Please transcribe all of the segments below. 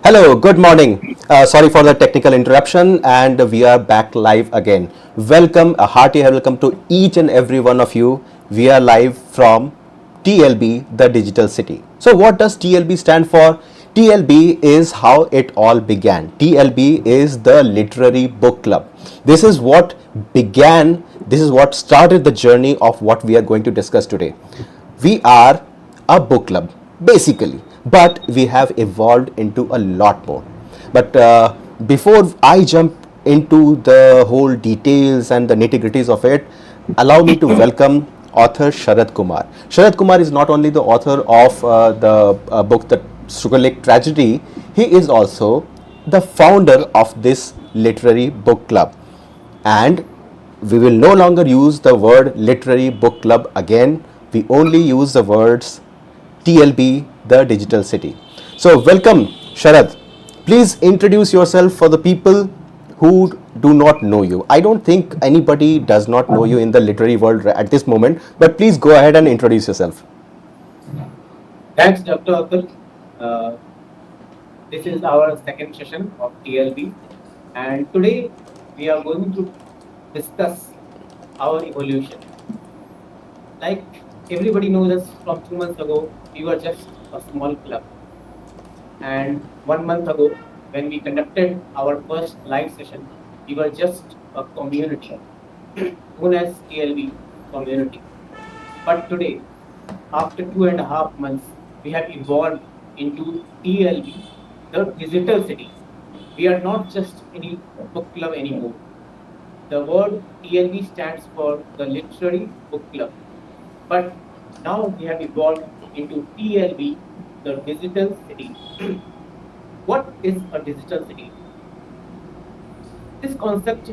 Hello, good morning. Sorry for the technical interruption, and we are back live again. Welcome, a hearty welcome to each and every one of you. We are live from TLB, the Digital City. So, what does TLB stand for? TLB is how it all began. TLB is the Literary Book Club. This is what began, this is what started the journey of what we are going to discuss today. We are a book club, basically, but we have evolved into a lot more. But before I jump into the whole details and the nitty gritties of it, allow me to welcome author Sharad Kumar. Sharad Kumar is not only the author of the book The Sugarlage Tragedy, he is also the founder of this literary book club. And we will no longer use the word literary book club again. We only use the words TLB, the Digital City. So welcome, Sharad. Please introduce yourself for the people who do not know you. I don't think anybody does not know you in the literary world at this moment, but please go ahead and introduce yourself. Thanks, Dr. Atul. This is our second session of TLB, and today we are going to discuss our evolution. Like everybody knows us, from 2 months ago, we were just a small club. And 1 month ago, when we conducted our first live session, we were just a community known as TLB community. But today, after 2.5 months, we have evolved into TLB, the digital city. We are not just any book club anymore. The word TLB stands for the Literary Book Club. But now we have evolved into TLB, the digital city. What is a digital city? This concept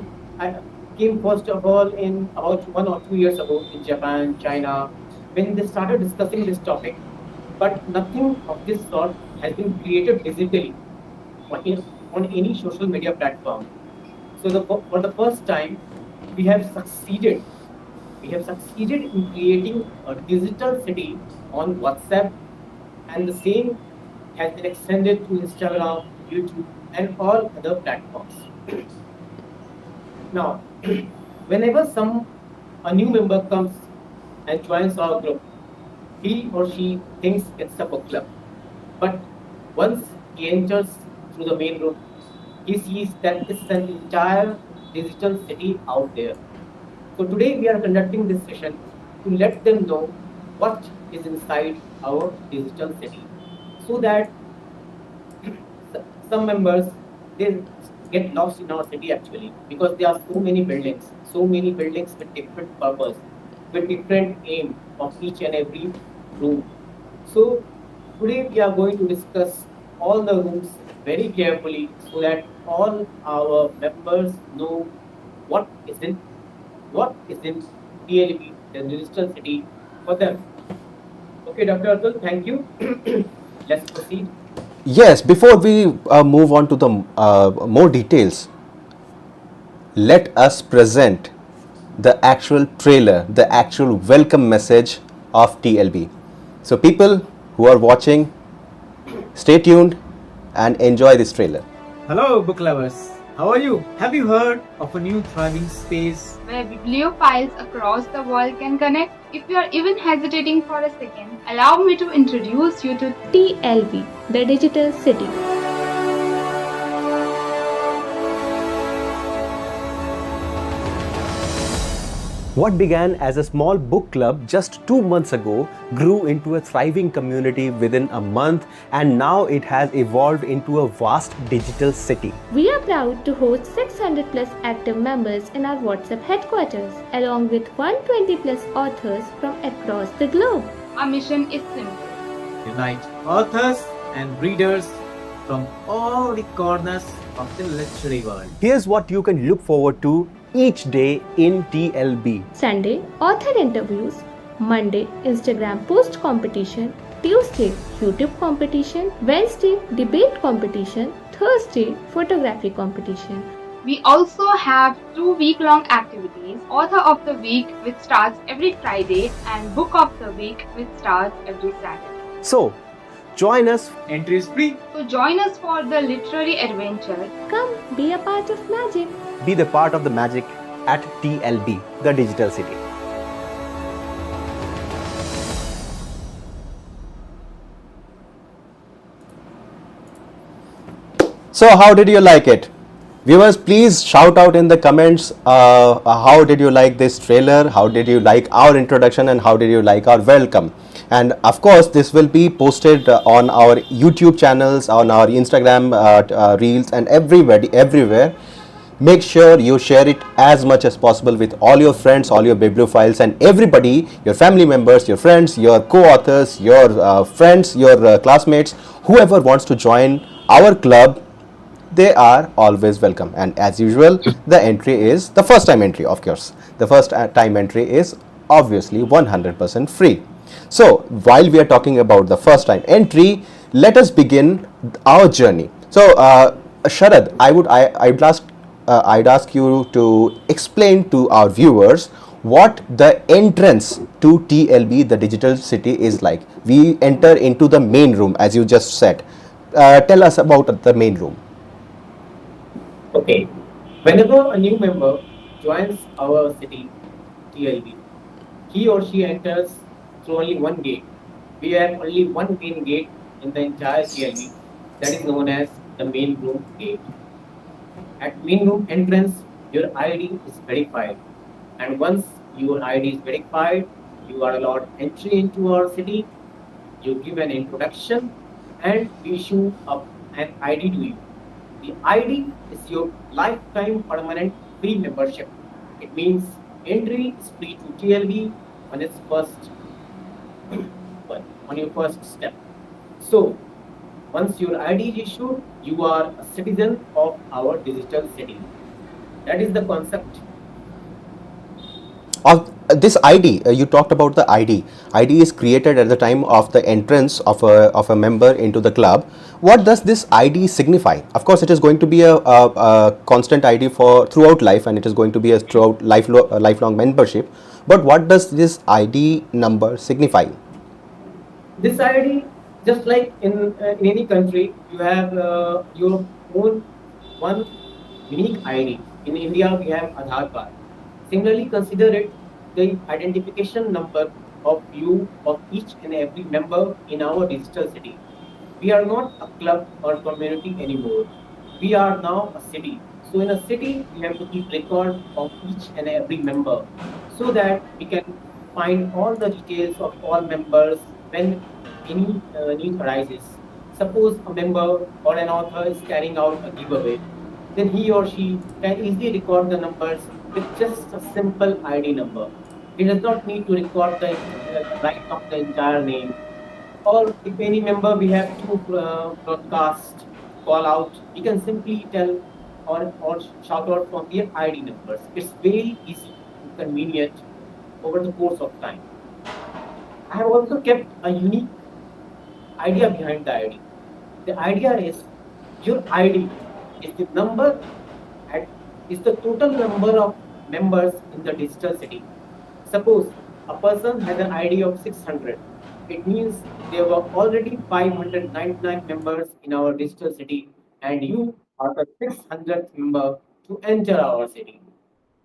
came first of all in about 1 or 2 years ago in Japan, China, when they started discussing this topic. But nothing of this sort has been created digitally on any social media platform. So for the first time, we have succeeded. We have succeeded in creating a digital city on WhatsApp, and the same has been extended to Instagram, YouTube, and all other platforms. Now, whenever a new member comes and joins our group, he or she thinks it's a book club. But once he enters through the main room, he sees that it's an entire digital city out there. So today we are conducting this session to let them know what is inside our digital city, so that some members, they get lost in our city actually, because there are so many buildings with different purpose, with different aim of each and every room. So today we are going to discuss all the rooms very carefully, so that all our members know what is in TLB, the digital city, for them. Okay, Dr. Atul, thank you. Let's proceed. Yes, before we move on to the more details, let us present the actual trailer, the actual welcome message of TLB. So people who are watching, stay tuned and enjoy this trailer. Hello, book lovers. How are you? Have you heard of a new thriving space where bibliophiles across the world can connect? If you are even hesitating for a second, allow me to introduce you to TLB, the Digital City. What began as a small book club just 2 months ago grew into a thriving community within a month, and now it has evolved into a vast digital city. We are proud to host 600 plus active members in our WhatsApp headquarters, along with 120 plus authors from across the globe. Our mission is simple: unite authors and readers from all the corners of the literary world. Here's what you can look forward to each day in TLB. Sunday, author interviews. Monday, Instagram post competition. Tuesday, YouTube competition. Wednesday, debate competition. Thursday, photography competition. We also have 2 week-long activities: Author of the Week, which starts every Friday, and Book of the Week, which starts every Saturday. So, Join us. Entry is free. So join us for the literary adventure. Come be a part of magic. Be the part of the magic at TLB, the Digital City. So how did you like it? Viewers, please shout out in the comments how did you like this trailer, how did you like our introduction, and how did you like our welcome. And of course, this will be posted on our YouTube channels, on our Instagram reels, and everywhere. Make sure you share it as much as possible with all your friends, all your bibliophiles, and everybody, your family members, your friends, your co-authors, your friends, your classmates, whoever wants to join our club. They are always welcome, and as usual, the entry is the first time entry. Of course, the first time entry is obviously 100% free. So while we are talking about the first time entry, let us begin our journey. So Sharad, I'd ask you to explain to our viewers what the entrance to TLB, the Digital City, is like. We enter into the main room, as you just said. Tell us about the main room. Okay. Whenever a new member joins our city, TLB, he or she enters through only one gate. We have only one main gate in the entire TLB, that is known as the main room gate. At main room entrance, your ID is verified, and once your ID is verified, you are allowed entry into our city. You give an introduction, and we issue up an ID to you. The ID is your lifetime permanent free membership. It means entry is free to TLB on its first on your first step. So once your ID is issued, you are a citizen of our digital city. That is the concept. Of this ID, you talked about the ID. ID is created at the time of the entrance of a member into the club. What does this ID signify? Of course, it is going to be a constant ID for throughout life, and it is going to be a throughout lifelong membership. But what does this ID number signify? This ID, just like in any country, you have your own one unique ID. In India, we have Aadhaar card. Similarly, consider it the identification number of you of each and every member in our digital city. We are not a club or community anymore. We are now a city. So in a city, we have to keep record of each and every member so that we can find all the details of all members when any need arises. Suppose a member or an author is carrying out a giveaway, then he or she can easily record the numbers with just a simple ID number. He does not need to record the write up the entire name. Or if any member we have to broadcast, call out, we can simply tell or shout out from their ID numbers. It's very easy and convenient over the course of time. I have also kept a unique idea behind the ID. The idea is your ID is the number at is the total number of members in the digital city. Suppose a person has an ID of 600. It means there were already 599 members in our digital city, and you are the 600th member to enter our city.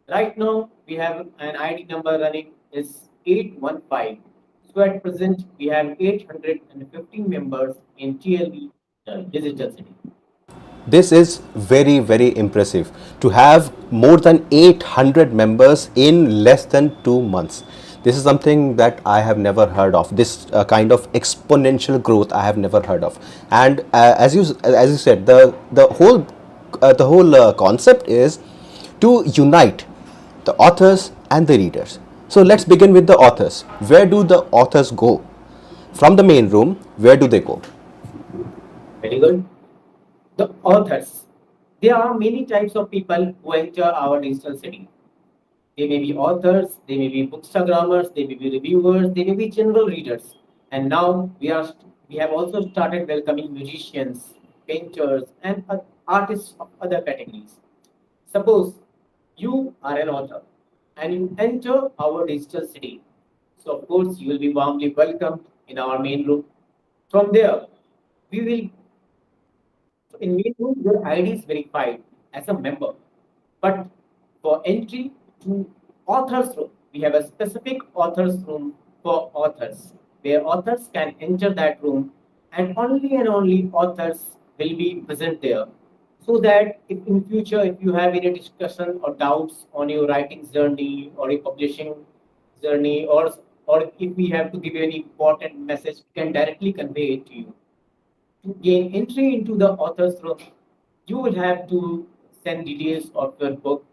Right now, we have an ID number running is 815. So at present, we have 815 members in TLB digital city. This is very, very impressive to have more than 800 members in less than 2 months. This is something that I have never heard of. This kind of exponential growth I have never heard of. And as you said, the whole concept is to unite the authors and the readers. So let's begin with the authors. Where do the authors go? From the main room, where do they go? Very good. The authors. There are many types of people who enter our digital city. They may be authors, they may be bookstagrammers, they may be reviewers, they may be general readers. And now we have also started welcoming musicians, painters, and artists of other categories. Suppose you are an author and you enter our digital city. So of course you will be warmly welcomed in our main room. From there, we will in main room your ID is verified as a member. But for entry to authors room, we have a specific authors room for authors, where authors can enter that room and only authors will be present there. So that if in future if you have any discussion or doubts on your writing journey or your publishing journey or if we have to give you any important message, we can directly convey it to you. To gain entry into the author's room, you will have to send details of your book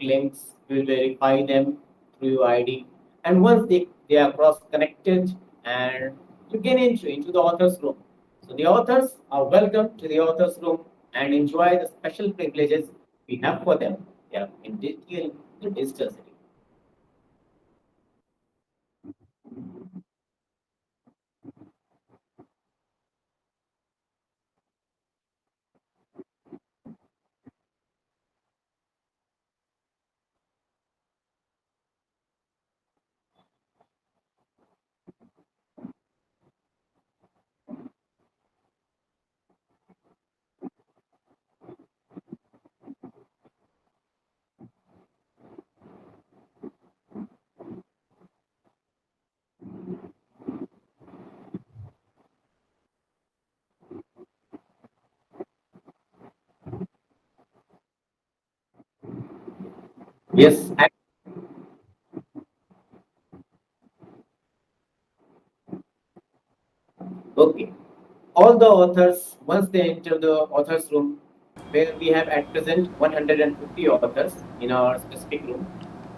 links. We will verify them through your ID. And once they are cross connected, and you gain entry into the author's room. So the authors are welcome to the author's room and enjoy the special privileges we have for them. Yeah, in digital city. Yes, okay. All the authors, once they enter the author's room, where we have at present 150 authors in our specific room,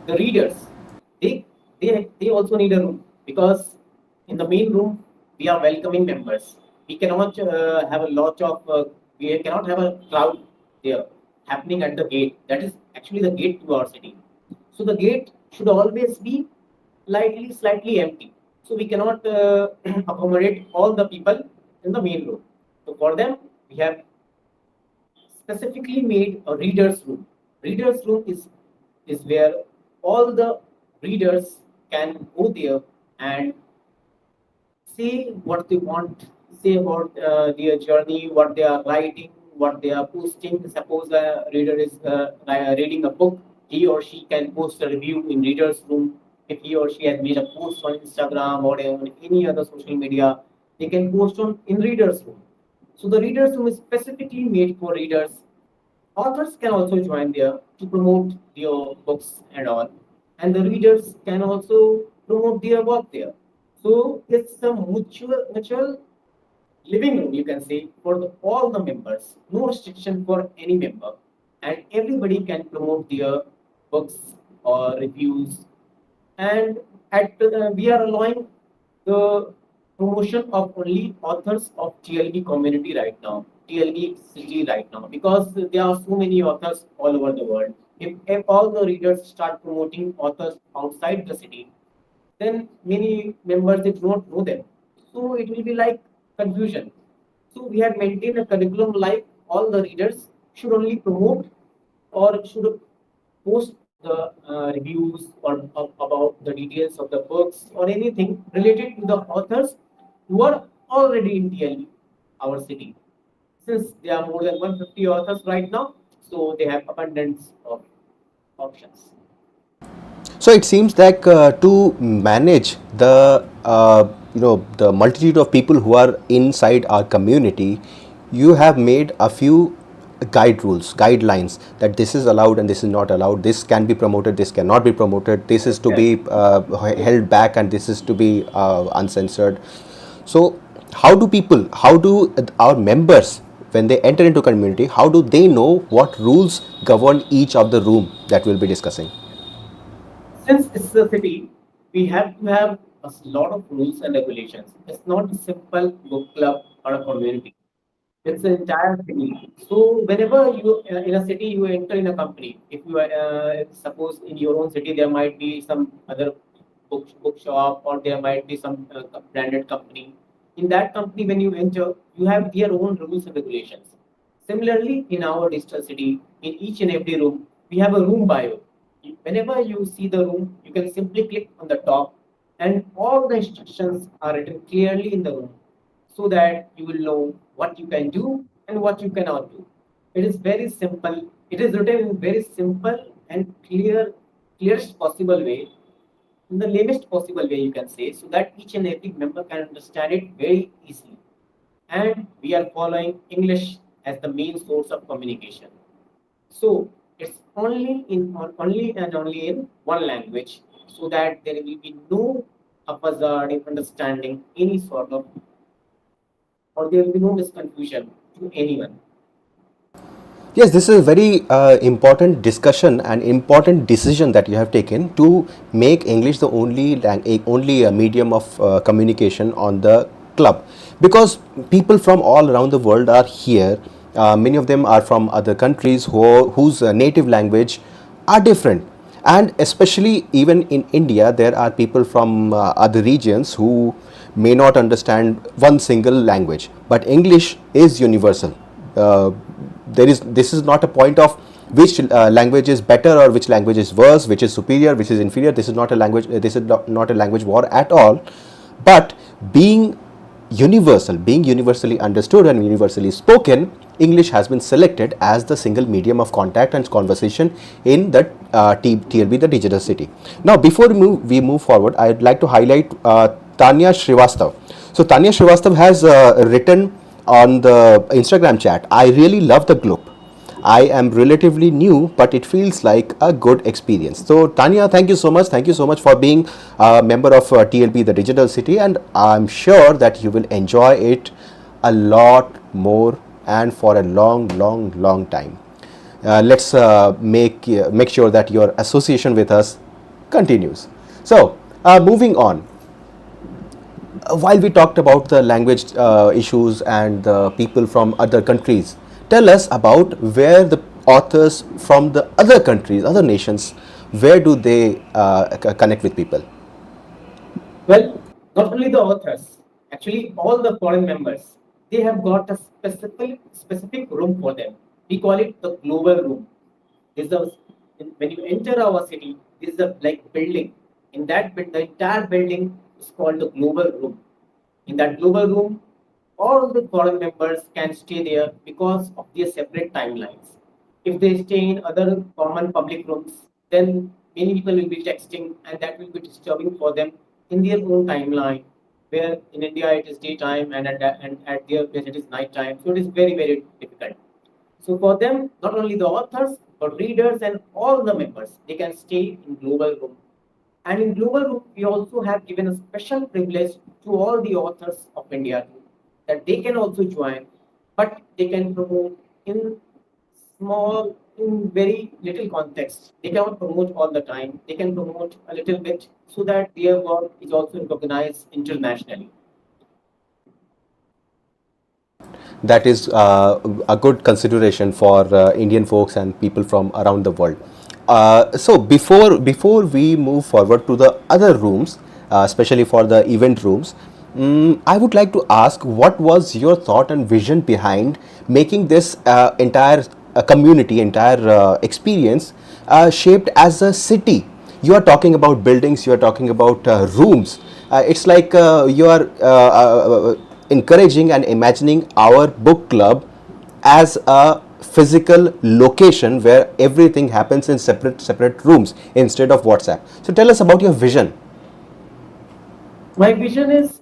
the readers, they, they also need a room because in the main room, we are welcoming members. We cannot have a lot of, we cannot have a crowd there happening at the gate. That is actually the gate to our city. So the gate should always be slightly empty. So we cannot accommodate all the people in the main room. So for them, we have specifically made a reader's room. Reader's room is where all the readers can go there and say what they want, say about their journey, what they are writing, what they are posting. Suppose a reader is reading a book, he or she can post a review in reader's room. If he or she has made a post on Instagram or on any other social media, they can post on in reader's room. So the reader's room is specifically made for readers. Authors can also join there to promote their books and all, and the readers can also promote their work there. So it's a mutual living room, you can say, for all the members. No restriction for any member, and everybody can promote their books or reviews. And we are allowing the promotion of only authors of TLB community right now, TLB city right now, because there are so many authors all over the world. If all the readers start promoting authors outside the city, then many members they do not know them. So it will be like confusion. So we have maintained a curriculum like all the readers should only promote or should post the reviews or about the details of the books or anything related to the authors who are already in TLB, our city. Since there are more than 150 authors right now, so they have abundance of options. So it seems like to manage the the multitude of people who are inside our community, you have made a few guidelines that this is allowed and this is not allowed. This can be promoted, this cannot be promoted. This is to be held back and this is to be uncensored. So how do our members, when they enter into community, how do they know what rules govern each of the room that we'll be discussing? Since it's a city, we have to have a lot of rules and regulations. It's not a simple book club or a community. It's an entire city. So whenever you in a city you enter in a company, if you suppose in your own city there might be some other bookshop or there might be some branded company. In that company, when you enter, you have their own rules and regulations. Similarly, in our digital city, in each and every room, we have a room bio. Whenever you see the room, you can simply click on the top, and all the instructions are written clearly in the room. so that you will know what you can do and what you cannot do. It is very simple. It is written in very simple and clearest possible way, in the lamest possible way you can say, so that each and every member can understand it very easily. And we are following English as the main source of communication. So it's only and only in one language, so that there will be no haphazard in understanding any sort of, or there will be no misconfusion to anyone. Yes, this is a very important discussion and important decision that you have taken to make English the only medium of communication on the club, because people from all around the world are here. Many of them are from other countries whose native language are different, and especially even in India there are people from other regions who may not understand one single language, but English is universal. uh, this is not a point of which language is better or which language is worse, which is superior, which is inferior. This is not a language, this is not a language war at all, but being universal, being universally understood and universally spoken, English has been selected as the single medium of contact and conversation in the TLB, the digital city. Now, before we move forward, I'd like to highlight Tanya Srivastav. So Tanya Srivastav has written on the Instagram chat, I really love the group. I am relatively new, but it feels like a good experience. So Tanya, thank you so much. Thank you so much for being a member of TLB, the digital city, and I'm sure that you will enjoy it a lot more and for a long time. Let's make sure that your association with us continues. So moving on. While we talked about the language issues and the people from other countries, tell us about where the authors from the other countries, other nations, where do they connect with people? Well, not only the authors, actually all the foreign members, they have got a specific room for them. We call it the global room. This is the, when you enter our city, this is the like building. In that the entire building is called the global room. In that global room, all the foreign members can stay there because of their separate timelines. If they stay in other common public rooms, then many people will be texting, and that will be disturbing for them in their own timeline. Where in India it is daytime, and at their place it is night time. So it is very difficult. So for them, not only the authors, but readers and all the members, they can stay in global room. And in global room, we also have given a special privilege to all the authors of India too, that they can also join, but they can promote in small, in very little context. They cannot promote all the time. They can promote a little bit so that their work is also recognized internationally. That is a good consideration for Indian folks and people from around the world. So before we move forward to the other rooms, especially for the event rooms, I would like to ask, what was your thought and vision behind making this entire community, entire experience shaped as a city? You are talking about buildings, you are talking about rooms. It's like you are encouraging and imagining our book club as a physical location where everything happens in separate rooms instead of WhatsApp. So tell us about your vision. My vision is,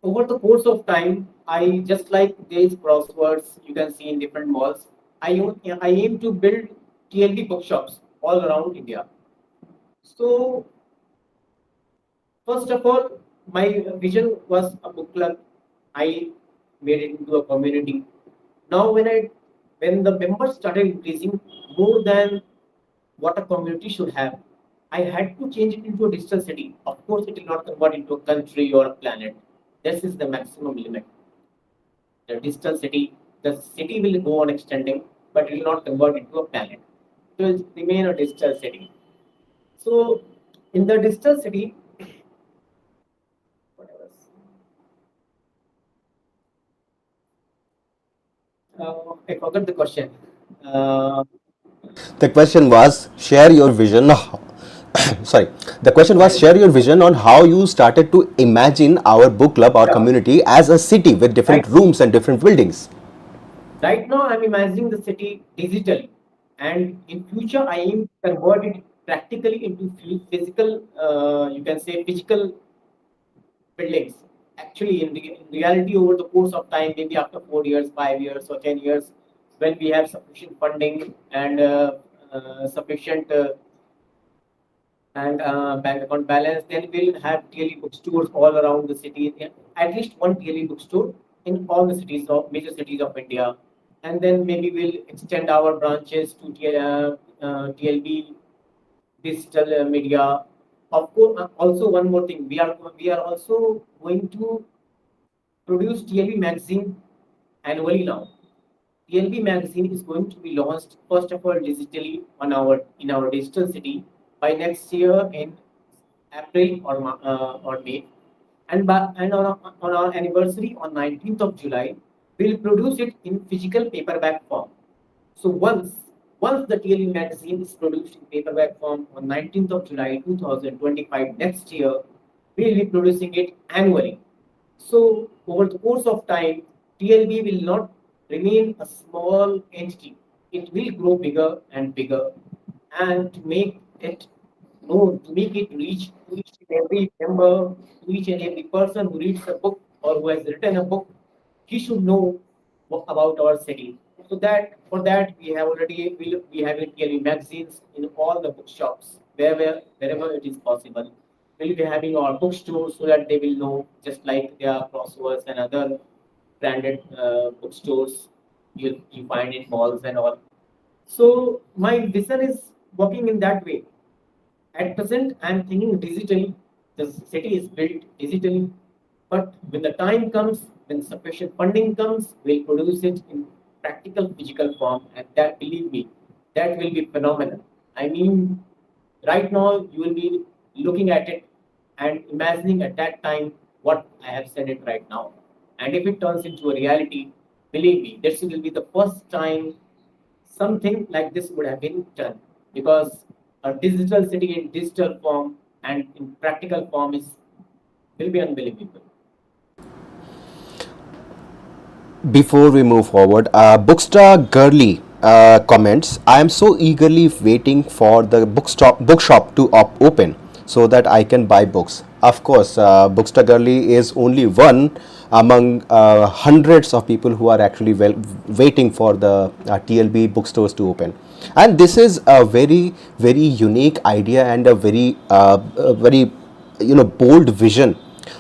over the course of time, I just like these crosswords you can see in different malls. I aim to build TLB bookshops all around India. So first of all, my vision was a book club. I made it into a community. Now, when the members started increasing more than what a community should have, I had to change it into a digital city. Of course, it will not convert into a country or a planet. This is the maximum limit. The digital city, the city will go on extending, but it will not convert into a planet. It will remain a digital city. So, in the digital city, whatever. I forgot the question. Uh, The question was, share your vision. Sorry, the question was share your vision on how you started to imagine our book club, our Yeah. community as a city with different Right. rooms and different buildings. Right now, I'm imagining the city digitally, and in future, I aim to convert it practically into physical. You can say physical buildings. Actually, in reality, over the course of time, maybe after 4 years, 5 years, or 10 years, when we have sufficient funding and sufficient bank account balance, then we'll have daily bookstores all around the city. At least one daily bookstore in all the cities of major cities of India, and then maybe we'll extend our branches to TLB digital media. Of course, also one more thing, we are also going to produce TLB magazine annually now. TLB magazine is going to be launched first of all digitally on our in our digital city by next year in April or May, and on our anniversary on 19th of July, we'll produce it in physical paperback form. So once the TLE magazine is produced in paperback form on 19th of July 2025 next year, we'll be producing it annually. So over the course of time, TLB will not remain a small entity. It will grow bigger and bigger. And to make it reach to each and every member, to each and every person who reads a book or who has written a book, he should know about our city. So that for that we have TLB magazines in all the bookshops wherever it is possible. We'll be having our bookstores so that they will know, just like there are crosswords and other branded bookstores you find in malls and all. So my vision is working in that way. At present, I'm thinking digitally. The city is built digitally, but when the time comes, when sufficient funding comes, we'll produce it in practical physical form, and that, believe me, that will be phenomenal. I mean, right now you will be looking at it and imagining at that time what I have said it right now. And if it turns into a reality, believe me, this will be the first time something like this would have been done, because a digital city in digital form and in practical form is will be unbelievable. Before we move forward, Bookster Girly comments, I am so eagerly waiting for the bookshop to open so that I can buy books. Of course, Bookster Girly is only one among hundreds of people who are actually waiting for the TLB bookstores to open. And this is a very, very unique idea and a very bold vision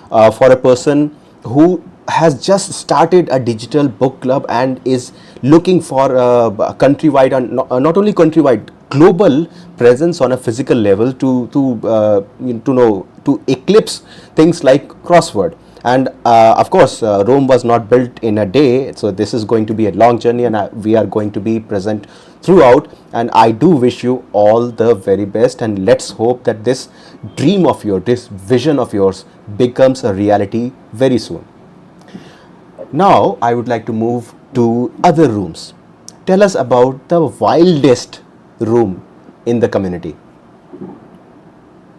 for a person who has just started a digital book club and is looking for a countrywide and not only countrywide, global presence on a physical level to eclipse things like crossword. And of course, Rome was not built in a day, so this is going to be a long journey, and we are going to be present throughout. And I do wish you all the very best, and let's hope that this dream of yours, this vision of yours, becomes a reality very soon. Now, I would like to move to other rooms. Tell us about the wildest room in the community.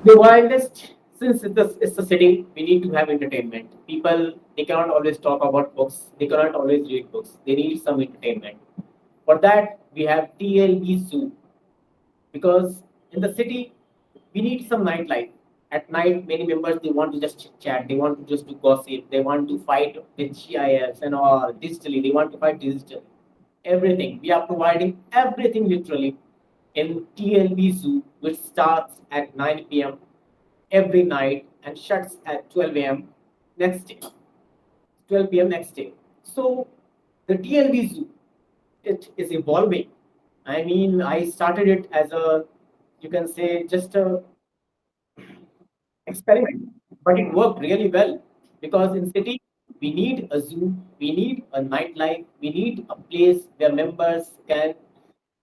The wildest, since it's a city, we need to have entertainment. People, they cannot always talk about books. They cannot always read books. They need some entertainment. For that, we have TLB Zoo, because in the city we need some nightlife. At night, many members, they want to just chit chat, they want to just do gossip, they want to fight with GIFs and all digitally, they want to fight digitally. Everything. We are providing everything literally in TLB Zoo, which starts at 9 p.m. every night and shuts at 12 a.m. next day. 12 p.m. next day. So the TLB Zoo, it is evolving. I mean, I started it as a, you can say, just a experiment, but it worked really well, because in city we need a zoo, we need a nightlife, we need a place where members can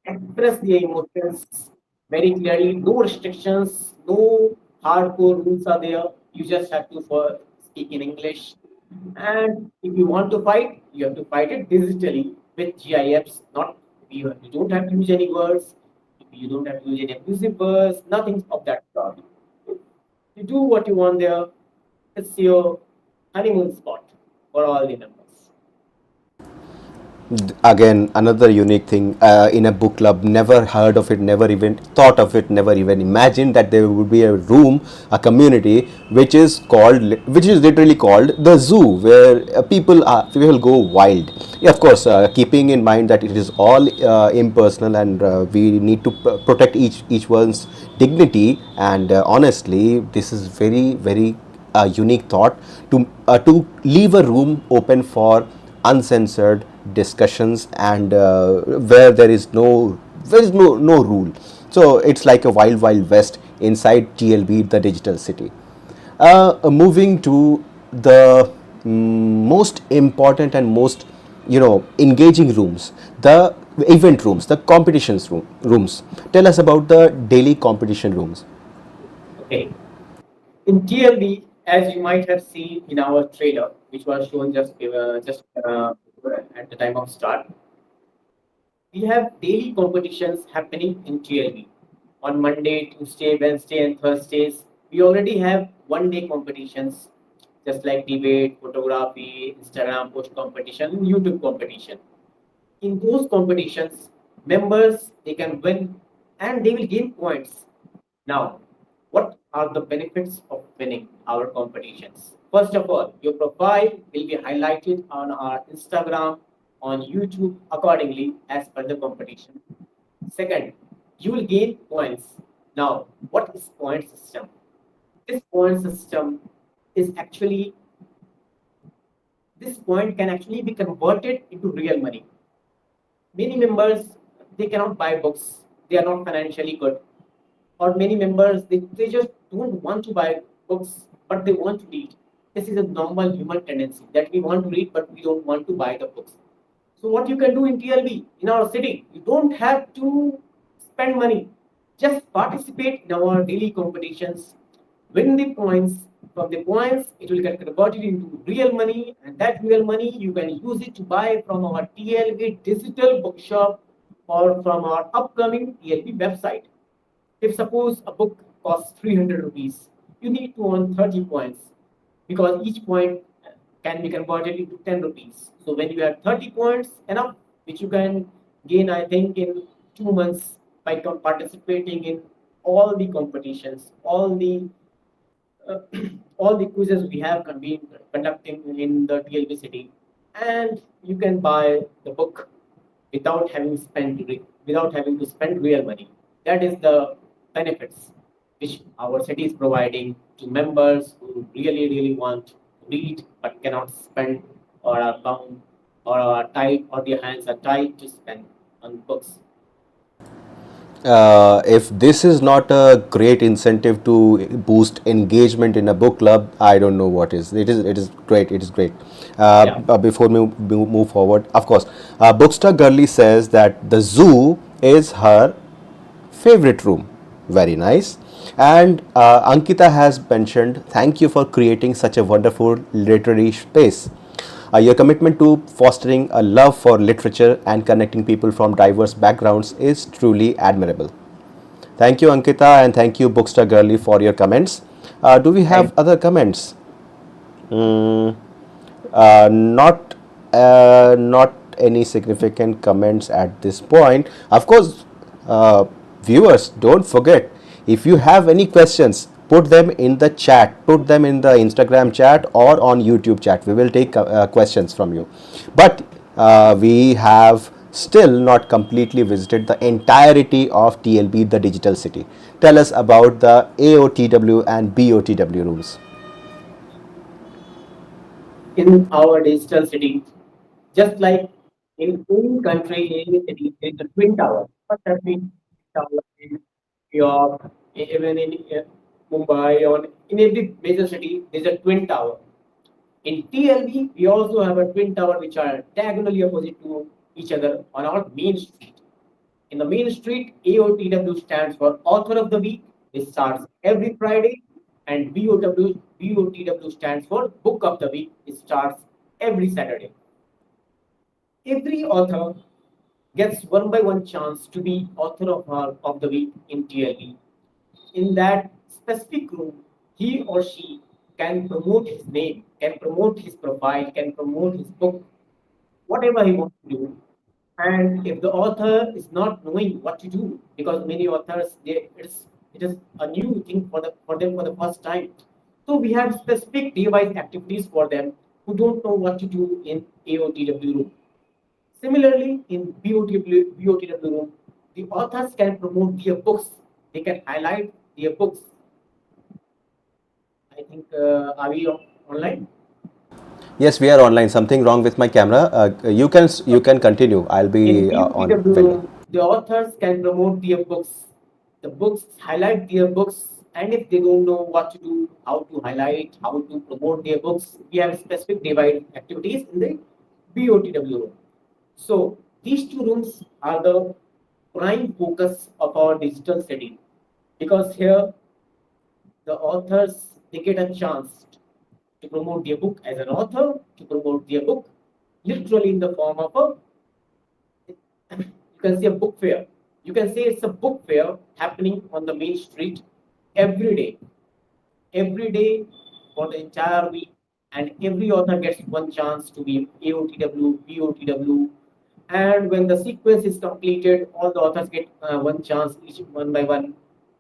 express their emotions very clearly. No restrictions, no hardcore rules are there. You just have to speak in English. And if you want to fight, you have to fight it digitally with GIFs. Not you don't have to use any words. You don't have to use any abusive words, nothing of that sort. You do what you want there. It's your honeymoon spot for all the members. Again, another unique thing in a book club. Never heard of it, never even thought of it, never even imagined that there would be a room, a community which is literally called the zoo, where people go wild. Yeah, of course, keeping in mind that it is all impersonal, and we need to protect each one's dignity. And honestly, this is very unique thought to leave a room open for uncensored discussions, and where there is no rule. So it's like a wild west inside TLB, the digital city. Moving to the most important and most engaging rooms, the event rooms, the rooms. Tell us about the daily competition rooms. Okay. In TLB, as you might have seen in our trailer, which was shown just at the time of start, we have daily competitions happening in TLB. On Monday, Tuesday, Wednesday, and Thursdays, we already have one-day competitions, just like debate, photography, Instagram post competition, YouTube competition. In those competitions, members they can win and they will gain points. Now, what are the benefits of winning our competitions? First of all, your profile will be highlighted on our Instagram, on YouTube accordingly as per the competition. Second, you will gain points. Now, what is point system? This point system is actually this point can actually be converted into real money. Many members they cannot buy books, they are not financially good, or many members they just don't want to buy books but they want to read. This is a normal human tendency that we want to read but we don't want to buy the books. So what you can do in TLB in our city, you don't have to spend money, just participate in our daily competitions, win the points. From the points, it will get converted into real money, and that real money you can use it to buy from our TLB digital bookshop or from our upcoming TLB website. If suppose a book costs 300 rupees, you need to earn 30 points because each point can be converted into 10 rupees. So when you have 30 points enough, which you can gain, I think, in 2 months by participating in all the competitions, uh, all the quizzes we have been conducting in the TLB city, and you can buy the book without having to spend real money. That is the benefits which our city is providing to members who really want to read but cannot spend, or are bound, or are tied, or their hands are tied to spend on books. If this is not a great incentive to boost engagement in a book club, I don't know what is. It is great. It is great. Yeah. Before we move forward, of course, Bookster Girly says that the zoo is her favorite room. Very nice. And Ankita has mentioned, thank you for creating such a wonderful literary space. Your commitment to fostering a love for literature and connecting people from diverse backgrounds is truly admirable. Thank you, Ankita, and thank you, Bookster Girly, for your comments. Do we have Thank other comments? Mm, not any significant comments at this point. Of course, viewers, don't forget, if you have any questions, put them in the chat, put them in the Instagram chat or on YouTube chat. We will take questions from you. But we have still not completely visited the entirety of TLB, the digital city. Tell us about the AOTW and BOTW rooms. in our digital city, just like in any country, in any city, there is a twin tower. What has been tower in New York, even in Mumbai, or in every major city, there is a twin tower. In TLB, we also have a twin tower which are diagonally opposite to each other on our main street. In the main street, AOTW stands for Author of the Week. It starts every Friday, and BOTW stands for Book of the Week. It starts every Saturday. Every author gets one by one chance to be author of the week in TLE. In that specific room, he or she can promote his name, can promote his profile, can promote his book, whatever he wants to do. And if the author is not knowing what to do, because many authors, it is a new thing for them for the first time. So we have specific device activities for them who don't know what to do in AOTW room. Similarly, in BOTW room, the authors can promote their books. They can highlight their books. I think, are we online? Yes, we are online. Something wrong with my camera. You can continue. I'll be In on BOTW well. room, the authors can promote their books. The books highlight their books, and if they don't know what to do, how to highlight, how to promote their books, we have specific divide activities in the BOTW room. So these two rooms are the prime focus of our digital study, because here the authors, they get a chance to promote their book as an author, to promote their book literally in the form of a, you can say, a book fair. You can say it's a book fair happening on the main street every day for the entire week, and every author gets one chance to be AOTW, BOTW, and when the sequence is completed, all the authors get one chance, each one by one.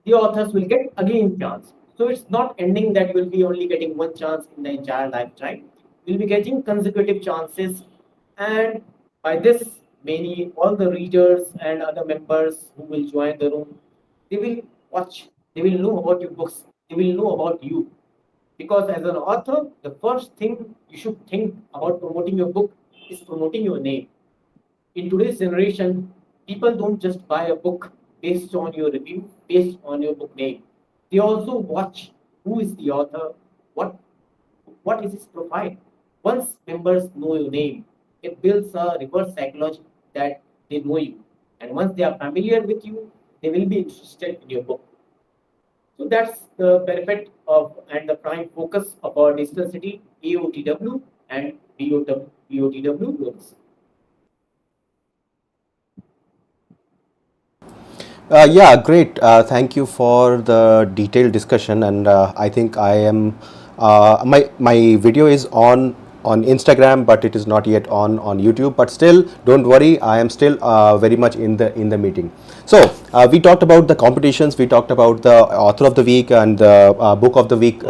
The authors will get again chance. So it's not ending that you will be only getting one chance in the entire lifetime. You'll be getting consecutive chances, and by this, many all the readers and other members who will join the room, they will watch, they will know about your books, they will know about you. Because as an author, the first thing you should think about promoting your book is promoting your name. In today's generation, people don't just buy a book based on your review, based on your book name. They also watch who is the author, what what is his profile. Once members know your name, it builds a reverse psychology that they know you. And once they are familiar with you, they will be interested in your book. So that's the benefit of and the prime focus of our digital city, AOTW and BOTW rooms. Yeah, great. Thank you for the detailed discussion, and I think I am. My video is on Instagram, but it is not yet on YouTube. But still, don't worry. I am still very much in the meeting. So we talked about the competitions. We talked about the author of the week and the book of the week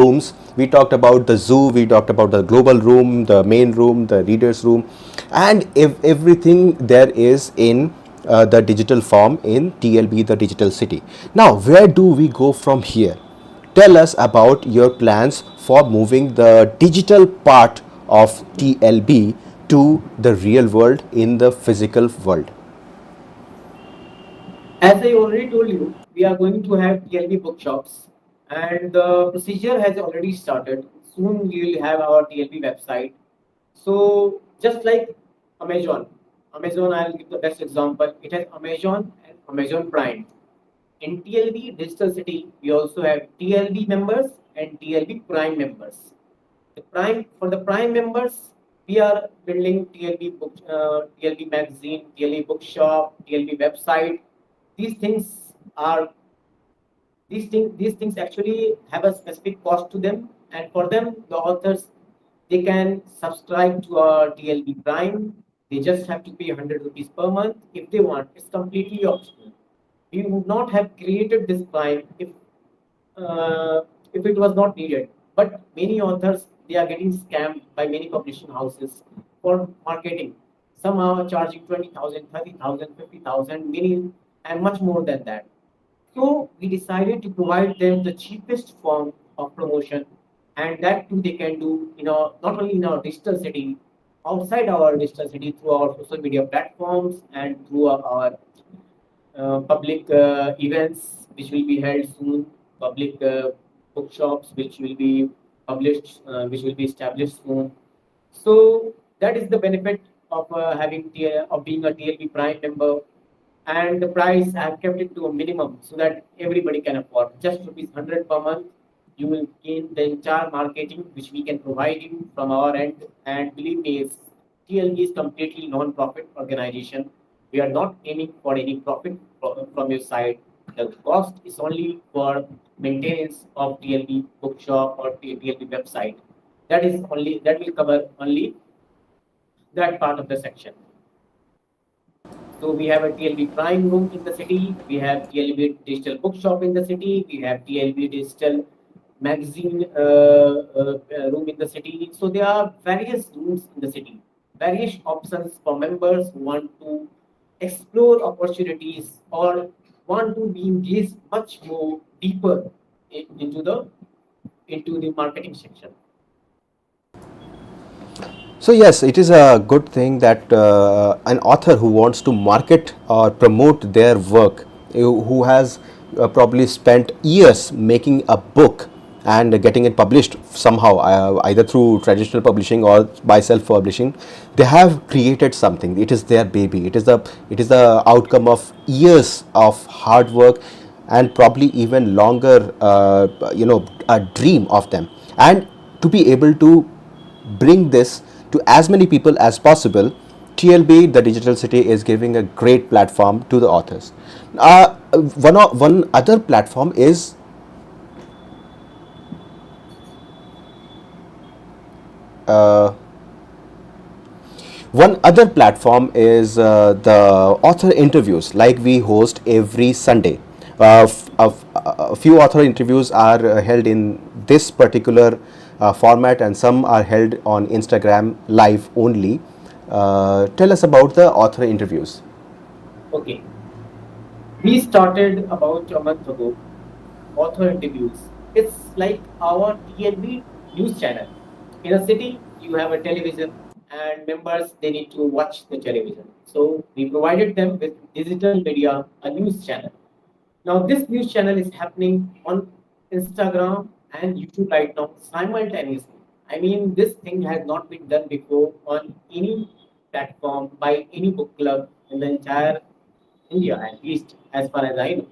rooms. We talked about the zoo. We talked about the global room, the main room, the readers room, and if everything there is in the digital form in TLB, the digital city. Now, where do we go from here? Tell us about your plans for moving the digital part of TLB to the real world in the physical world. As I already told you, we are going to have TLB bookshops, and the procedure has already started. Soon we will have our TLB website. So just like Amazon, Amazon, I'll give the best example. It has Amazon and Amazon Prime. In TLB Digital City, we also have TLB members and TLB Prime members. The Prime for the Prime members, we are building TLB book, TLB magazine, TLB bookshop, TLB website. These things are these things actually have a specific cost to them, and for them, the authors, they can subscribe to our TLB Prime. They just have to pay 100 rupees per month if they want. It's completely optional. We would not have created this Prime if it was not needed. But many authors, they are getting scammed by many publishing houses for marketing. Some are charging 20,000, 30,000, 50,000, many, and much more than that. So we decided to provide them the cheapest form of promotion, and that too they can do not only in our digital city, outside our digital city through our social media platforms and through our public events which will be held soon, public bookshops which will be published, which will be established soon. So that is the benefit of of being a TLB Prime member. And the price I've kept it to a minimum so that everybody can afford. Just rupees 100 per month, you will gain the entire marketing which we can provide you from our end. And believe me, TLB is completely non-profit organization. We are not aiming for any profit from your side. The cost is only for maintenance of TLB bookshop or TLB website. That will cover only that part of the section. So we have a TLB Prime room in the city. We have TLB Digital Bookshop in the city. We have TLB Digital Magazine room in the city. So there are various rooms in the city, various options for members who want to explore opportunities or want to be engaged much more deeper into the marketing section. So yes, it is a good thing that an author who wants to market or promote their work, who has probably spent years making a book and getting it published somehow, either through traditional publishing or by self-publishing, they have created something. It is their baby. It is the outcome of years of hard work and probably even longer, a dream of them, and to be able to bring this to as many people as possible. TLB, the Digital City, is giving a great platform to the authors. One other platform is uh, the author interviews, like we host every Sunday. A few author interviews are held in this particular format, and some are held on Instagram live only. Tell us about the author interviews. Okay, we started about a month ago. Author interviews. It's like our TLB news channel. In a city, you have a television, and members they need to watch the television. So we provided them with digital media, a news channel. Now this news channel is happening on Instagram and YouTube right now simultaneously. I mean, this thing has not been done before on any platform by any book club in the entire India, at least as far as I know.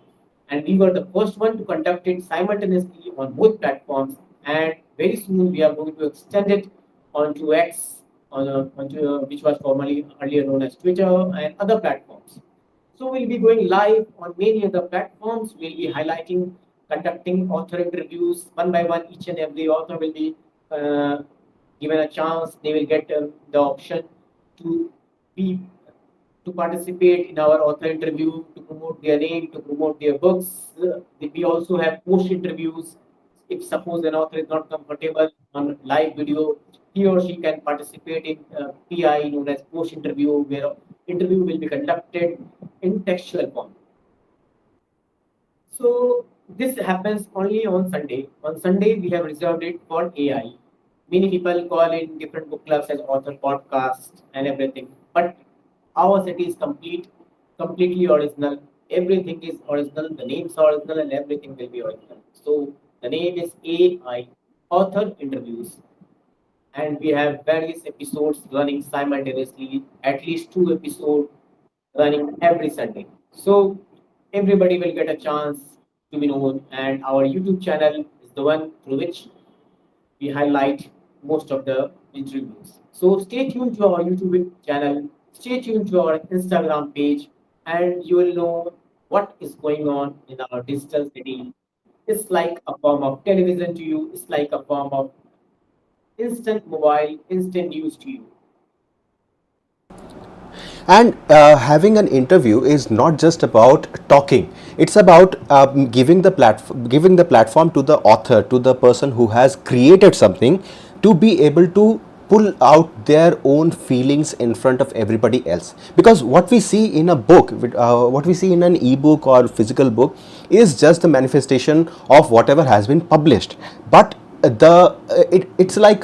And we were the first one to conduct it simultaneously on both platforms. And very soon we are going to extend it onto X, which was formerly earlier known as Twitter and other platforms. So we'll be going live on many other platforms. We'll be highlighting, conducting author interviews one by one. Each and every author will be uh, given a chance. They will get the option to be to participate in our author interview, to promote their name, to promote their books. We also have post interviews. If suppose an author is not comfortable on live video, he or she can participate in PI, known as post interview, where interview will be conducted in textual form. So this happens only on Sunday. On Sunday, we have reserved it for AI. Many people call in different book clubs as author podcast and everything. But our city is completely original. Everything is original. The names are original and everything will be original. So the name is AI Author Interviews. And we have various episodes running simultaneously, at least 2 episodes running every Sunday. So everybody will get a chance to be known, and our YouTube channel is the one through which we highlight most of the interviews. So stay tuned to our YouTube channel, stay tuned to our Instagram page, and you will know what is going on in our digital city. It's like a form of television to you, it's like a form of instant mobile, instant news to you. And having an interview is not just about talking. It's about giving the platform to the author, to the person who has created something, to be able to pull out their own feelings in front of everybody else. Because what we see in a book, what we see in an ebook or physical book, is just the manifestation of whatever has been published. But it's like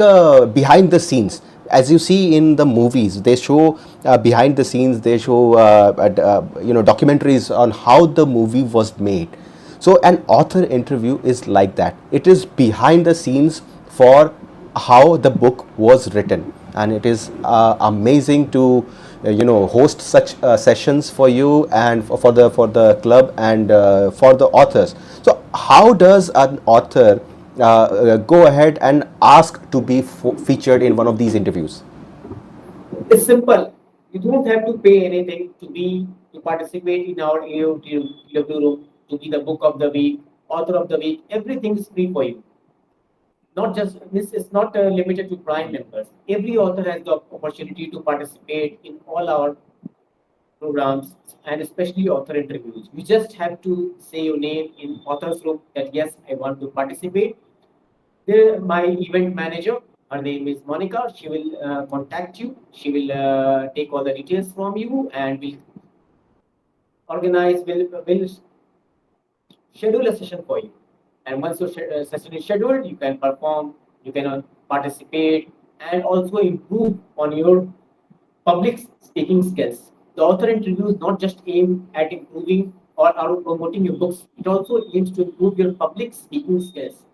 behind the scenes. As you see in the movies, they show behind the scenes. They show documentaries on how the movie was made. So an author interview is like that. It is behind the scenes for how the book was written, and it is amazing to host such sessions for you and for the club and for the authors. So how does an author go ahead and ask to be featured in one of these interviews? It's simple. You don't have to pay anything to participate in our EW room, to be the book of the week, author of the week. Everything is free for you. Not just this is not limited to Prime members. Every author has the opportunity to participate in all our programs and especially author interviews. You just have to say your name in author's room that yes, I want to participate. My event manager, her name is Monica. She will contact you. She will take all the details from you and will will schedule a session for you. And once your session is scheduled, you can perform, you can participate, and also improve on your public speaking skills. The author interviews not just aim at improving or promoting your books, it also aims to improve your public speaking skills.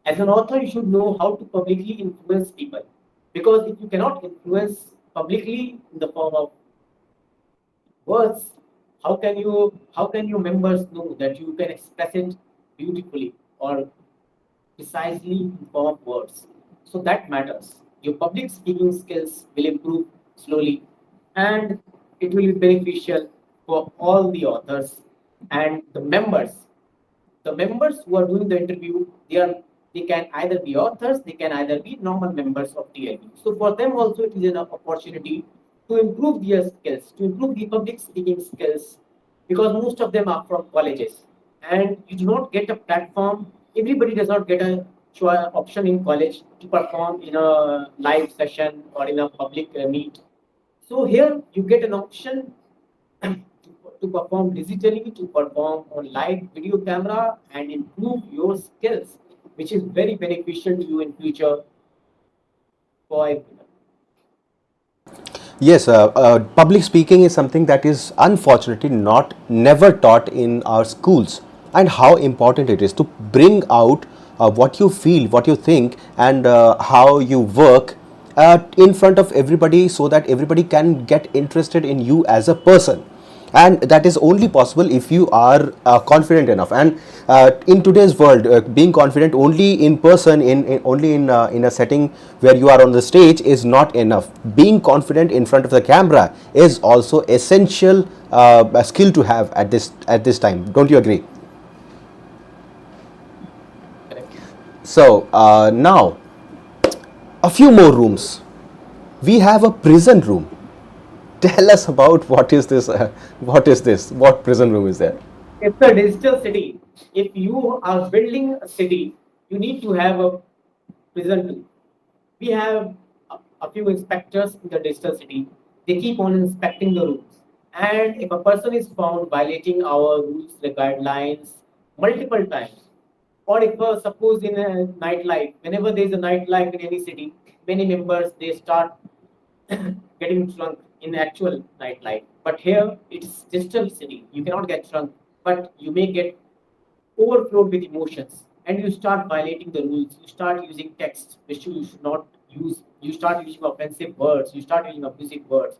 As an author, you should know how to publicly influence people. Because if you cannot influence publicly in the form of words, how can your members know that you can express it beautifully or precisely in form of words? So that matters. Your public speaking skills will improve slowly and it will be beneficial for all the authors and the members. The members who are doing the interview, they can either be authors, they can either be normal members of TLB. So for them also it is an opportunity to improve their skills, to improve the public speaking skills, because most of them are from colleges and you do not get a platform. Everybody does not get a option in college to perform in a live session or in a public meet. So here you get an option to perform digitally, to perform on live video camera and improve your skills, which is very beneficial to you in future for everyone. Yes, public speaking is something that is unfortunately not never taught in our schools, and how important it is to bring out what you feel, what you think, and how you work in front of everybody, so that everybody can get interested in you as a person. And that is only possible if you are confident enough. And in today's world, being confident only in person, only in a setting where you are on the stage, is not enough. Being confident in front of the camera is also essential skill to have at this time. Don't you agree? Correct. So now a few more rooms. We have a prison room. Tell us about what is this? What is this? What prison room is there? It's a digital city. If you are building a city, you need to have a prison too. We have a few inspectors in the digital city. They keep on inspecting the rooms. And if a person is found violating our rules, the guidelines multiple times, or if suppose in a nightlife, whenever there is a nightlife in any city, many members they start getting drunk in actual nightlife. But here it's digital city. You cannot get drunk, but you may get overflowed with emotions and you start violating the rules. You start using text which you should not use. You start using offensive words. You start using abusive words.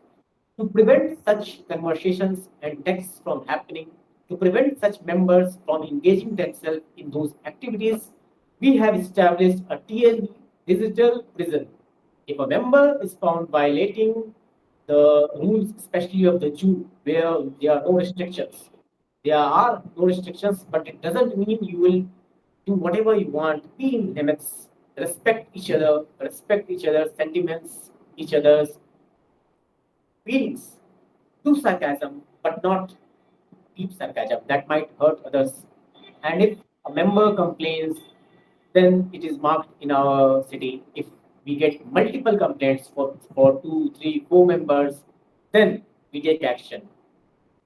To prevent such conversations and texts from happening, to prevent such members from engaging themselves in those activities, we have established a TLB digital prison. If a member is found violating the rules, especially of the Jew, where there are no restrictions, there are no restrictions, but it doesn't mean you will do whatever you want. Be in limits, respect each other's sentiments, each other's feelings. Do sarcasm, but not deep sarcasm. That might hurt others. And if a member complains, then it is marked in our city. If we get multiple complaints for two, three, four members, then we take action.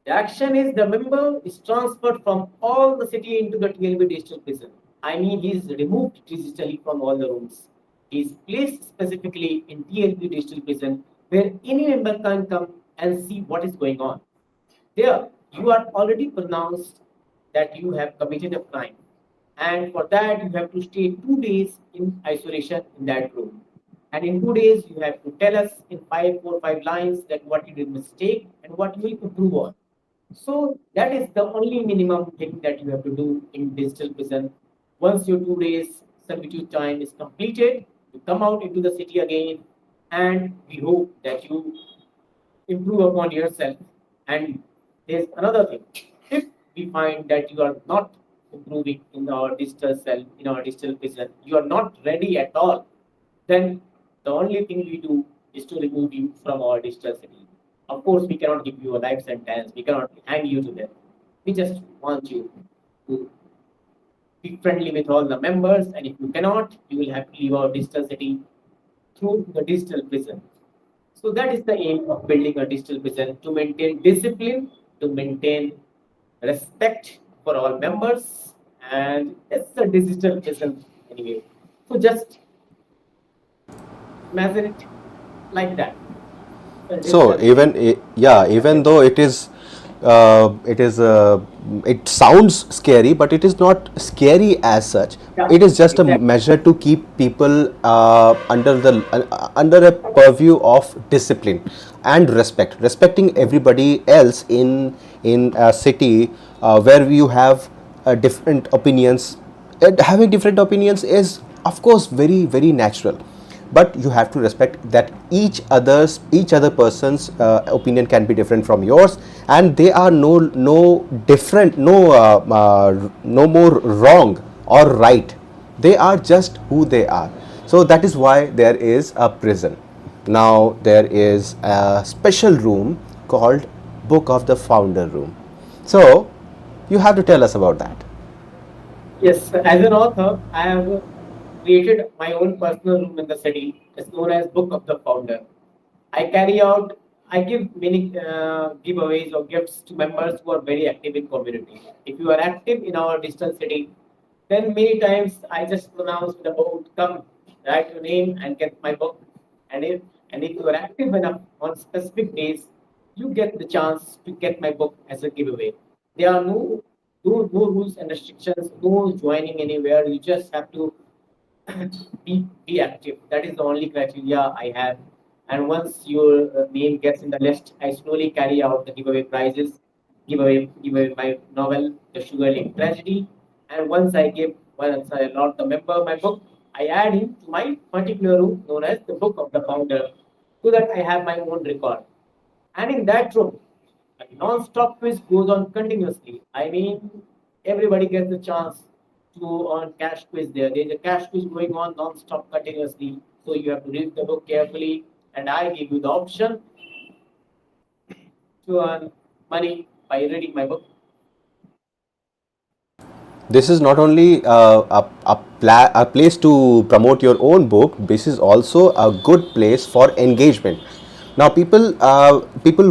The action is the member is transferred from all the city into the TLB digital prison. I mean, he is removed digitally from all the rooms. He is placed specifically in TLB digital prison where any member can come and see what is going on. There, you are already pronounced that you have committed a crime. And for that, you have to stay 2 days in isolation in that room. And in 2 days, you have to tell us in 5 lines that what you did mistake and what you will improve on. So that is the only minimum thing that you have to do in digital prison. Once your 2 days servitude time is completed, you come out into the city again, and we hope that you improve upon yourself. And there's another thing. If we find that you are not improving in our digital self, in our digital vision, you are not ready at all, then the only thing we do is to remove you from our digital city. Of course, we cannot give you a life sentence, we cannot hang you to them. We just want you to be friendly with all the members, and if you cannot, you will have to leave our digital city through the digital prison. So that is the aim of building a digital prison, to maintain discipline, to maintain respect for all members, and it's a digital prison anyway. So just imagine it like that. A So digital even yeah, even though it is it sounds scary, but it is not scary as such. Yeah, It is just a exactly. measure to keep people under a purview of discipline and respect, respecting everybody else in a city where you have different opinions. And having different opinions is, of course, very natural, but you have to respect that each other person's opinion can be different from yours, and they are no different, no more wrong or right. They are just who they are. So that is why there is a prison. Now there is a special room called Book of the Founder room. So you have to tell us about that. Yes, as an author, I have created my own personal room in the city. It's known as Book of the Founder. I give many giveaways or gifts to members who are very active in community. If you are active in our digital city, then many times I just pronounce the board, come, write your name and get my book. And if you are active enough on specific days, you get the chance to get my book as a giveaway. There are no rules and restrictions, no joining anywhere. You just have to be active. That is the only criteria I have. And once your name gets in the list, I slowly carry out the giveaway prizes, give away my novel, The Sugarlage Tragedy. And once I allot the member my book, I add him to my particular room known as the Book of the Founder, so that I have my own record. And in that room, a non-stop quiz goes on continuously. I mean, everybody gets the chance to earn cash quiz there. There's a cash quiz going on non-stop continuously. So you have to read the book carefully, and I give you the option to earn money by reading my book. This is not only a place to promote your own book. This is also a good place for engagement. Now people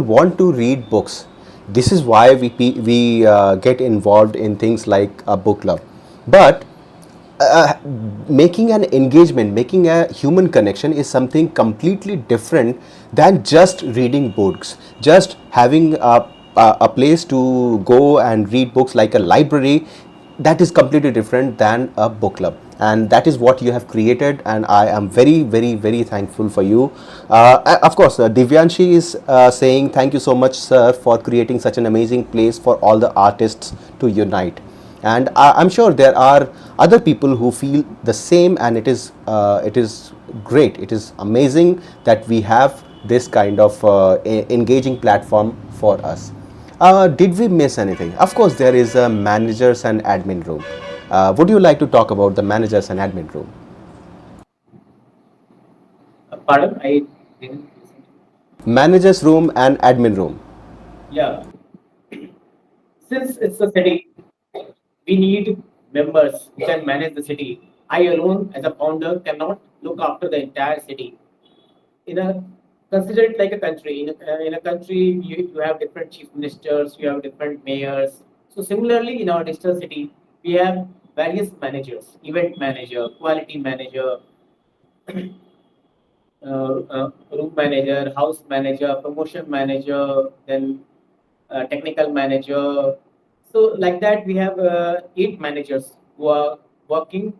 want to read books. This is why we get involved in things like a book club. But uh, making an engagement, making a human connection is something completely different than just reading books. Just having a place to go and read books like a library, that is completely different than a book club. And that is what you have created, and I am very thankful for you. Of course, Divyanshi is saying thank you so much, sir, for creating such an amazing place for all the artists to unite. And I'm sure there are other people who feel the same, and it is great, it is amazing that we have this kind of engaging platform for us. Did we miss anything? Of course, there is a managers and admin room. Would you like to talk about the managers and admin room? Pardon, I didn't listen. Managers room and admin room. Yeah, since it's a city, we need members who can manage the city. I alone, as a founder, cannot look after the entire city. In a Consider it like a country. In a country, you have different chief ministers, you have different mayors. So similarly, in our digital city, we have various managers: event manager, quality manager, room manager, house manager, promotion manager, then technical manager. So like that, we have 8 managers who are working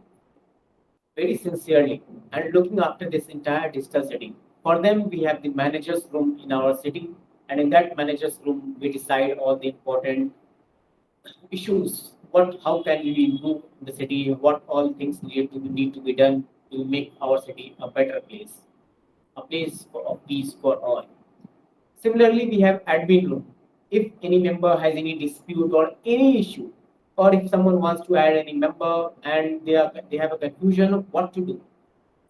very sincerely and looking after this entire digital city. For them, we have the managers room in our city, and in that managers room, we decide all the important issues. How can we improve the city? What all things need to be done to make our city a better place, a place of peace for all. Similarly, we have admin room. If any member has any dispute or any issue, or if someone wants to add any member and they have a confusion of what to do,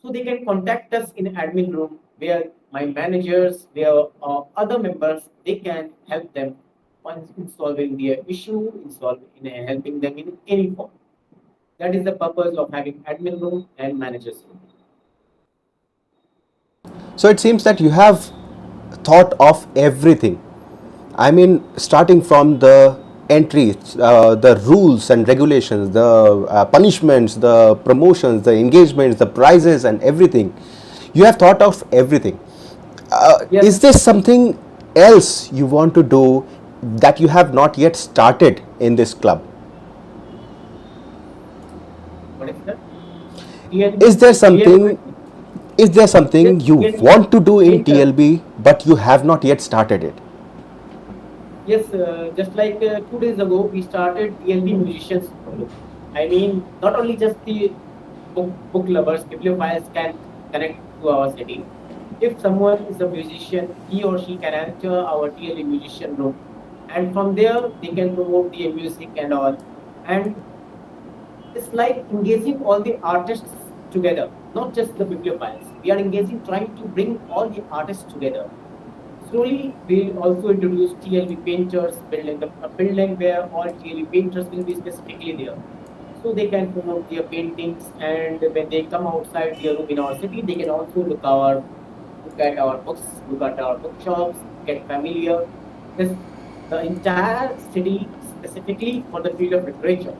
so they can contact us in admin room where my managers, where other members, they can help them in solving their issue, in helping them in any form. That is the purpose of having admin room and managers room. So it seems that you have thought of everything. I mean, starting from the entry, the rules and regulations, the punishments, the promotions, the engagements, the prizes, and everything. You have thought of everything. Yes. Is there something else you want to do that you have not yet started in this club? What is that? Is there something? Is there something you want to do in Enter. TLB but you have not yet started it? Yes, just like 2 days ago, we started TLB Musicians Group. I mean, not only just the book lovers, bibliophiles can connect to our city. If someone is a musician, he or she can enter our TLB Musician Group, and from there they can promote the music and all. And it's like engaging all the artists together, not just the bibliophiles. We are engaging, trying to bring all the artists together. Slowly, we also introduce TLB painters building, a building where all TLB painters will be specifically there. So they can promote their paintings, and when they come outside their room in our city, they can also look at our books, look at our bookshops, get familiar. This the entire city specifically for the field of literature.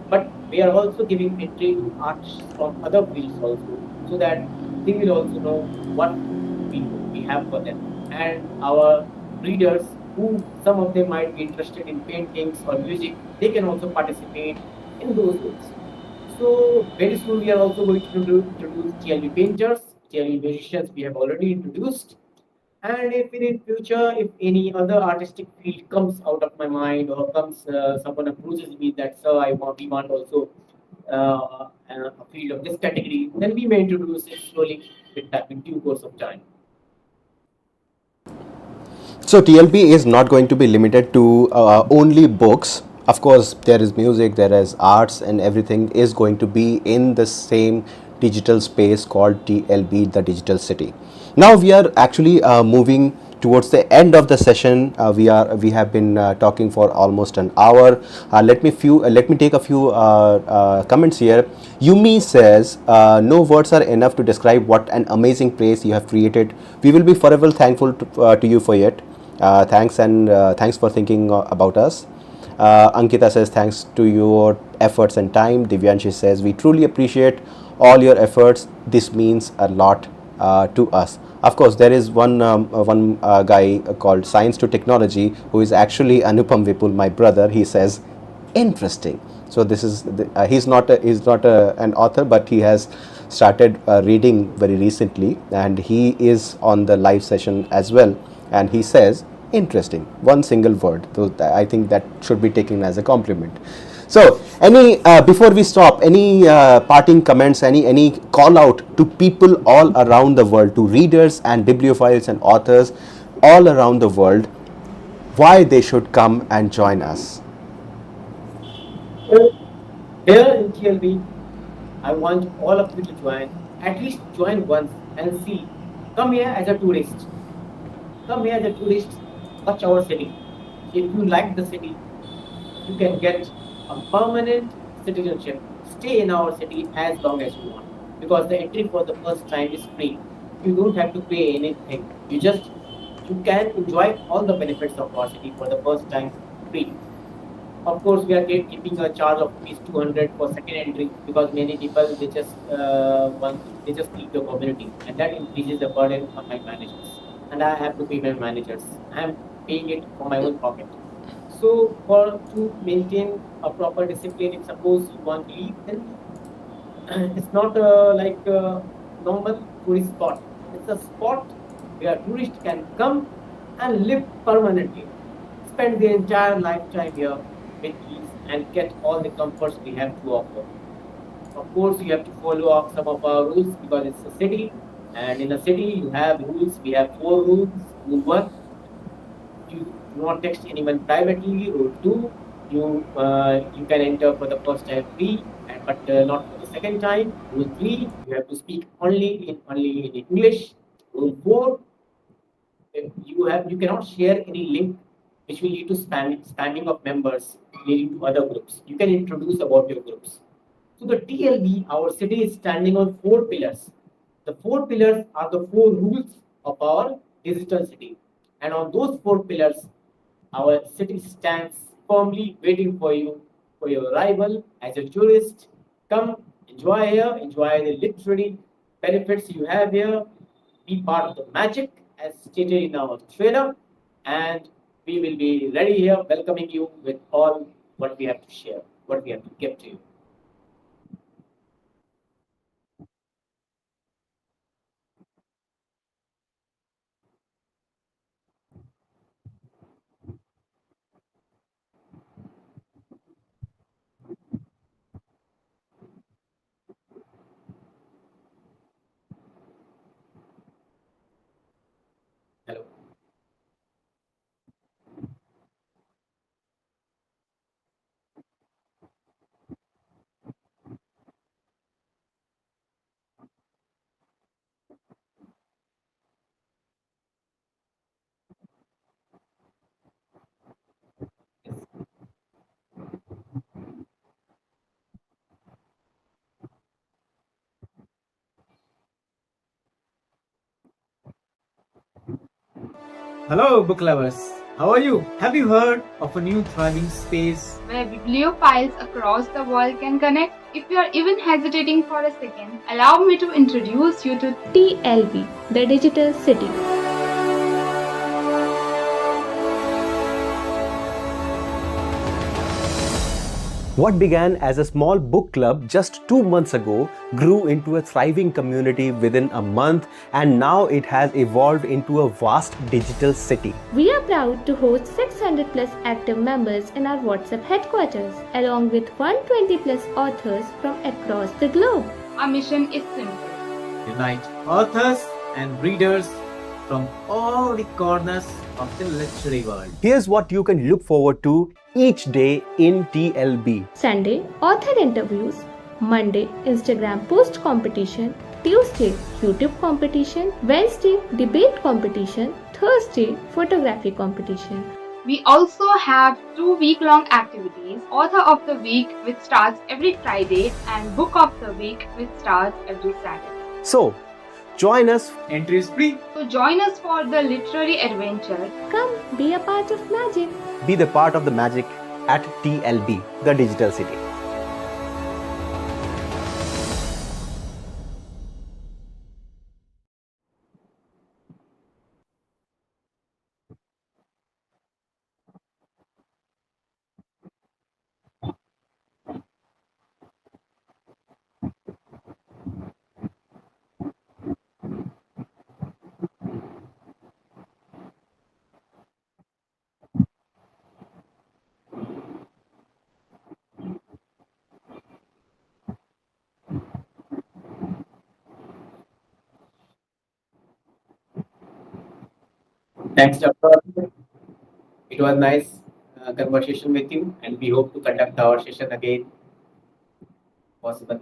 But we are also giving entry to artists from other fields also, so that they will also know what we have for them. And our readers, who some of them might be interested in paintings or music, they can also participate in those ways. So very soon we are also going to introduce TLB painters, TLB musicians we have already introduced. And if in future, if any other artistic field comes out of my mind or comes, someone approaches me that, sir, we want also a field of this category, then we may introduce it slowly with due course of time. So TLB is not going to be limited to only books. Of course, there is music, there is arts, and everything is going to be in the same digital space called TLB, the digital city. Now we are actually moving towards the end of the session. We have been talking for almost an hour. Let me take a few comments here. Yumi says, no words are enough to describe what an amazing place you have created. We will be forever thankful to you for it. Thanks, and thanks for thinking about us. Ankita says, thanks to your efforts and time. Divyanshi says, we truly appreciate all your efforts. This means a lot to us. Of course, there is one guy called Science to Technology, who is actually Anupam Vipul, my brother. He says, interesting. So this is he's not an author, but he has started reading very recently, and he is on the live session as well. And he says, interesting. One single word. So I think that should be taken as a compliment. So, any before we stop, any parting comments, any call out to people all around the world, to readers and bibliophiles and authors all around the world, why they should come and join us? So here in TLB, I want all of you to join. At least join once and see. Come here as a tourist. Come here as a tourist. Watch our city. If you like the city, you can get a permanent citizenship. Stay in our city as long as you want, because the entry for the first time is free. You don't have to pay anything. You can enjoy all the benefits of our city for the first time free. Of course, we are keeping a charge of rupees 200 for second entry, because many people they just leave the community, and that increases the burden on my managers, and I have to pay my managers. I am paying it from my own pocket. So for to maintain a proper discipline, if suppose you want to leave, then it's not like a normal tourist spot. It's a spot where tourists can come and live permanently, spend their entire lifetime here with ease, and get all the comforts we have to offer. Of course, you have to follow up some of our rules, because it's a city, and in a city you have rules. We have four rules. Rule one: you do not text anyone privately. Rule 2, you can enter for the first time free, but not for the second time. Rule 3, you have to speak only in English. Rule 4, you cannot share any link which will lead to spamming of members leading to other groups. You can introduce about your groups. So the TLB, our city is standing on 4 pillars. The 4 pillars are the 4 rules of our digital city. And on those 4 pillars, our city stands firmly waiting for you, for your arrival as a tourist. Come, enjoy here, enjoy the literary benefits you have here, be part of the magic as stated in our trailer, and we will be ready here welcoming you with all what we have to share, what we have to give to you. Hello. Hello, book lovers. How are you? Have you heard of a new thriving space? Where bibliophiles across the world can connect. If you are even hesitating for a second, allow me to introduce you to TLB, the digital city. What began as a small book club just 2 months ago grew into a thriving community within a month, and now it has evolved into a vast digital city. We are proud to host 600 plus active members in our WhatsApp headquarters, along with 120 plus authors from across the globe. Our mission is simple. Unite authors and readers from all the corners of the literary world. Here's what you can look forward to each day in TLB. Sunday, author interviews. Monday, Instagram post competition. Tuesday, YouTube competition. Wednesday, debate competition. Thursday, photography competition. We also have 2 week-long activities, Author of the Week which starts every Friday and Book of the Week which starts every Saturday. So, join us. Entry is free. So join us for the literary adventure. Come be a part of magic. Be the part of the magic at TLB, the digital city. Thanks, Dr. It was nice conversation with you, and we hope to conduct our session again possible.